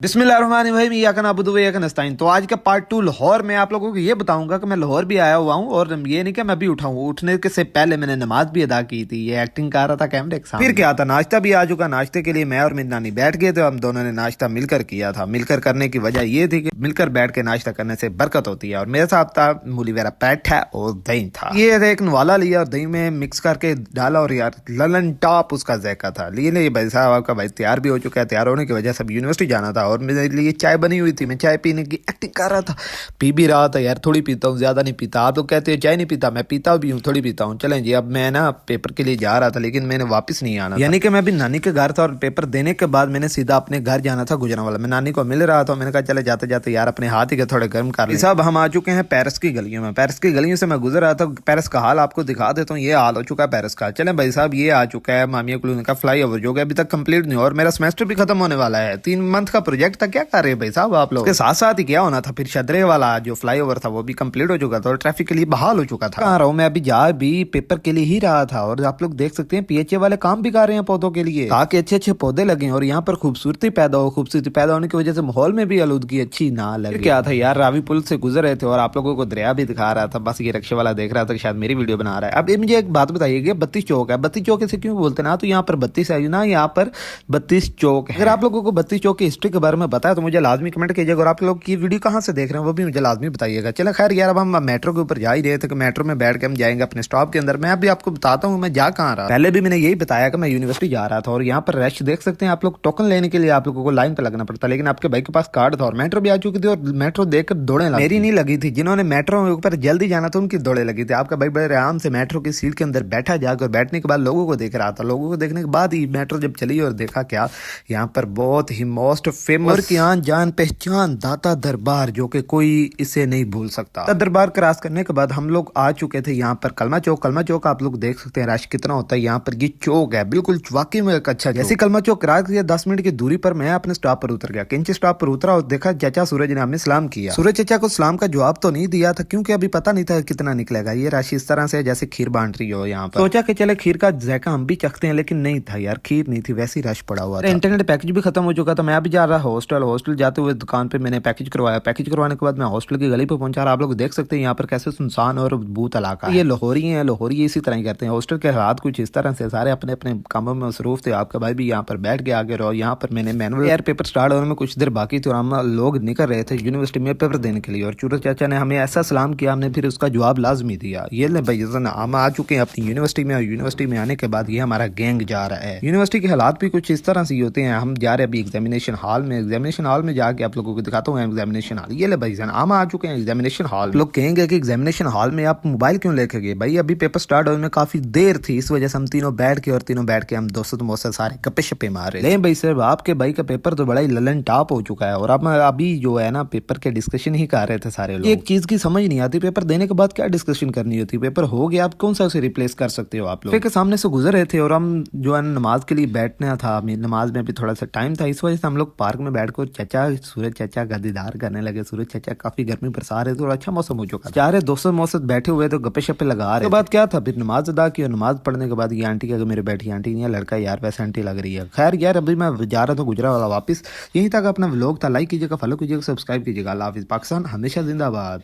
बिस्मिल्लाहिर्रहमानिर्रहीम इय्याका नअबुदु व इय्याका नस्तईन। तो आज का पार्ट 2 लाहौर में आप लोगों को ये बताऊंगा कि मैं लाहौर भी आया हुआ हूँ और ये नहीं कि मैं भी उठा हूँ, उठने के से पहले मैंने नमाज भी अदा की थी। ये एक्टिंग कर रहा था कैमरे के सामने। फिर क्या था, नाश्ता भी आ चुका। नाश्ते के लिए मैं और मेरी नानी बैठ गए थे। हम दोनों ने नाश्ता मिलकर किया था। मिलकर करने की वजह ये थी कि मिलकर बैठ के नाश्ता करने से बरकत होती है। और मेरे साथ था मूली वेरा पैठा और दही था। ये एक नवाला लिया और दही में मिक्स करके डाला और यार ललन टॉप उसका ज़ायका था। लिए भाई साहब आपका भाई तैयार भी हो चुका है। तैयार होने की वजह से अब यूनिवर्सिटी जाना था और मेरे लिए चाय बनी हुई थी। मैं चाय पीने की एक्टिंग कर रहा था, पी भी रहा था। यार थोड़ी पीता हूँ, ज्यादा नहीं पीता। आप लोग कहते हैं चाय नहीं पीता, मैं पीता भी हूँ, थोड़ी पीता हूँ। चलें जी, अब मैं ना पेपर के लिए जा रहा था लेकिन मैंने वापस नहीं आना, यानी कि मैं भी नानी के घर था और पेपर देने के बाद मैंने सीधा अपने घर जाना था गुजरांवाला। मैं नानी को मिल रहा था, मैंने कहा चले जाते जाते यार अपने हाथ ही के थोड़े गर्म कर लें। साहब हम आ चुके हैं पेरिस की गलियों में। पेरिस की गलियों से मैं गुजर रहा था। पेरिस का हाल आपको दिखा देता हूँ। ये हाल हो चुका है पेरिस का। चलें भाई साहब, ये आ चुका है मामिया कॉलोनी का फ्लाई ओवर जो कि अभी तक कंप्लीट नहीं हुआ और मेरा सेमेस्टर भी खत्म होने वाला है। 3 मंथ का प्रोजेक्ट था। क्या कर रहे हैं भाई साहब आप लोग? के साथ साथ ही क्या होना था, फिर शदरे वाला जो फ्लाईओवर था वो भी कंप्लीट हो चुका था और ट्रैफिक के लिए बहाल हो चुका था। कहाँ रहा हूँ मैं, अभी जा भी पेपर के लिए ही रहा था। और आप लोग देख सकते हैं पीएचए वाले काम भी कर रहे हैं पौधों के लिए ताकि अच्छे अच्छे पौधे लगे और यहाँ पर खूबसूरती पैदा हो। खूबसूरती पैदा होने की वजह से माहौल में भी आलूदगी अच्छी ना लगे। क्या था यार, रावी पुल से गुजर रहे थे और आप लोगों को दरिया भी दिखा रहा था। बस ये रिक्शे वाला देख रहा था कि शायद मेरी वीडियो बना रहा है। अब ये मुझे एक बात बताइए, 32 चौक है। 32 चौक इसे क्यों बोलते ना, तो यहाँ पर 32 है ना, यहाँ पर 32 चौक है। अगर आप लोगों को 32 चौक की हिस्ट्री के बारे में पता है तो मुझे लाजमी कमेंट कीजिएगा। और आप लोग की वीडियो कहाँ से देख रहे हैं वो भी मुझे लाजमी बताइएगा। चलो खैर यार, अब हम मेट्रो के ऊपर जा ही रहे थे कि मेट्रो में बैठ के हम जाएंगे अपने स्टॉप के अंदर। मैं अभी आपको बताता हूँ मैं जा कहाँ रहा। पहले भी मैंने यही बताया कि मैं यूनिवर्सिटी जा रहा था और यहाँ पर रश देख सकते हैं आप लोग। टोकन लेने के लिए आप लोगों को लाइन पे लगना पड़ता, लेकिन आपके भाई के पास कार्ड था और मेट्रो भी आ चुकी थी और मेट्रो देखकर दौड़े लगी। मेरी नहीं लगी थी, जिन्होंने मेट्रो के ऊपर जल्दी जाना था उनकी दौड़े लगी थी। आपका भाई बड़े आराम से मेट्रो की सीट के अंदर बैठा जाकर बैठने के बाद लोगों को देख रहा था। लोगों को देखने के बाद ही मेट्रो जब चली और देखा क्या, यहाँ पर बहुत ही मोस्ट फेमस की आन जान पहचान दाता दरबार जो कि कोई इसे नहीं भूल सकता। दरबार क्रॉस करने के बाद हम लोग आ चुके थे यहाँ पर कलमा चौक। कलमा चौक आप लोग देख सकते हैं रश कितना होता है यहाँ पर। ये चौक है बिल्कुल वाकई में एक अच्छा। जैसे कलमा चौक क्रॉस किया 10 मिनट की दूरी पर मैं अपने स्टॉप पर उतर गया। किंची स्टॉप पर उतरा और देखा चाचा सूरज ने हमें सलाम किया। सूरज चाचा को सलाम का जवाब तो नहीं दिया था क्योंकि अभी पता नहीं था कितना निकलेगा। ये राशि इस तरह से जैसे खीर बांट रही हो यहाँ पर। सोचा कि चले खीर का जायका हम भी चखते हैं, लेकिन नहीं था यार, खीर नहीं थी, वैसी रश पड़ा हुआ था। इंटरनेट पैकेज भी खत्म हो चुका था। मैं अभी जा रहा हॉस्टल जाते हुए दुकान पे मैंने पैकेज करवाया। पैकेज करवाने के बाद मैं हॉस्टल की गली पे पहुंचा। आप लोग देख सकते हैं यहाँ पर कैसे सुनसान और बूत इलाका है। ये लाहौरी है, लाहौरी इसी तरह ही करते हैं। हॉस्टल के हालात कुछ इस तरह से, सारे अपने अपने कामों में मसरूफ थे। आपका भाई भी यहाँ पर बैठ के आगे रहो। यहाँ पर मैंने मैनुअल एयर पेपर स्टार्ट होने में कुछ देर बाकी थी और हम लोग निकल रहे थे यूनिवर्सिटी में पेपर देने के लिए। और सूरज चाचा ने हमें ऐसा सलाम किया, हमने फिर उसका जवाब लाजमी दिया। ये ले भाई हम आ चुके हैं अपनी यूनिवर्सिटी में और यूनिवर्सिटी में आने के बाद ये हमारा गैंग जा रहा है। यूनिवर्सिटी के हालात भी कुछ इस तरह से होते हैं। हम जा रहे हैं अभी एग्जामिनेशन हॉल में। एग्जामिनेशन हॉल में जाके आप लोगों को दिखाता हूँ एग्जामिनेशन हॉल। ये ले भाई हम आ चुके हैं एग्जामिनेशन हॉल। लोग कहेंगे कि एग्जामिनेशन हॉल में आप मोबाइल क्यों लेके गए? भाई अभी पेपर स्टार्ट होने में काफी देर थी, इस वजह से हम तीनों बैठ के हम दोस्तों सारे गप्पे शप्पे मार रहे। भाई सर आपके भाई का पेपर तो बड़ा ही ललन टॉप हो चुका है और अब अभी जो है ना पेपर के डिस्कशन ही कर रहे थे सारे लोग। एक चीज की समझ नहीं आती, पेपर देने के बाद क्या डिस्कशन करनी होती? पेपर हो गया, आप कौन सा उसे रिप्लेस कर सकते हो? आप लोग के सामने से गुजर रहे थे और हम जो है नमाज के लिए बैठना था। नमाज में भी थोड़ा सा टाइम था, इस वजह से हम लोग पार्क में बैठकर चाचा सूरज चाचा का दीदार करने लगे। सूरज चाचा काफी गर्मी बरसा रहे थे और अच्छा मौसम हो चुका। चारे दोस्तों मौसम बैठे हुए तो गप्पे शप्पे लगा रहे। बाद क्या था, फिर नमाज अदा की और नमाज पढ़ने के बाद ये आंटी का मेरे बैठी आंटी नहीं है, लड़का यार वैसे आंटी लग रही है। खैर यार अभी मैं जा रहा था गुजरांवाला वापस। यहीं तक अपना व्लॉग था। लाइक कीजिएगा, फॉलो कीजिएगा, सब्सक्राइब कीजिएगा। अल्लाह हाफिज। पाकिस्तान हमेशा जिंदाबाद।